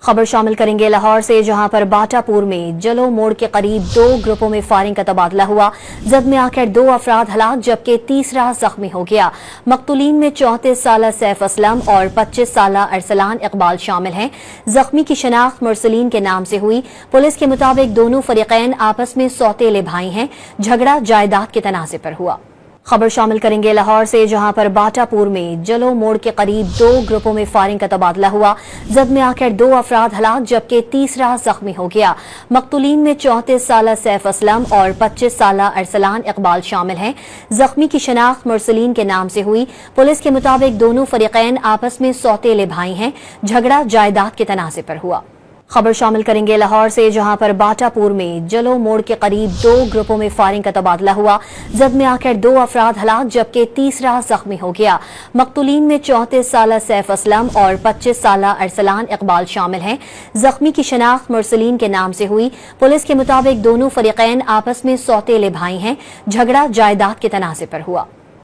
खबर शामिल करेंगे लाहौर से, जहां पर बाटापुर में जलो मोड़ के करीब 2 ग्रुपों में फायरिंग का तबादला हुआ। जद में आकर 2 अफराद हलाक जबकि तीसरा जख्मी हो गया। मकतूलीन में 34 साला सैफ असलम और 25 साला अरसलान इकबाल शामिल हैं। जख्मी की शनाख्त मुरसलीन के नाम से हुई। पुलिस के मुताबिक दोनों फरीकैन आपस में सौतेले भाई हैं। झगड़ा जायदाद के तनाज़े पर हुआ। खबर शामिल करेंगे लाहौर से, जहां पर बाटापुर में जलो मोड़ के करीब 2 ग्रुपों में फायरिंग का तबादला हुआ। जद में आकर 2 अफराद हलाक जबकि तीसरा जख्मी हो गया। मकतूलीन में 34 साला सैफ असलम और 25 साला अरसलान इकबाल शामिल हैं। जख्मी की शनाख्त मुरसलीन के नाम से हुई। पुलिस के मुताबिक दोनों फरीकैन आपस में सौतेले भाई हैं। झगड़ा जायदाद के तनाज़े पर हुआ। खबर शामिल करेंगे लाहौर से, जहां पर बाटापुर में जलो मोड़ के करीब 2 ग्रुपों में फायरिंग का तबादला हुआ। जद में आकर 2 अफराद हलाक जबकि तीसरा जख्मी हो गया। मकतूलीन में 34 साला सैफ असलम और 25 साला अरसलान इकबाल शामिल हैं। जख्मी की शनाख्त मुरसलीन के नाम से हुई। पुलिस के मुताबिक दोनों फरीकैन आपस में सौतेले भाई हैं। झगड़ा जायदाद के तनाज़े पर हुआ।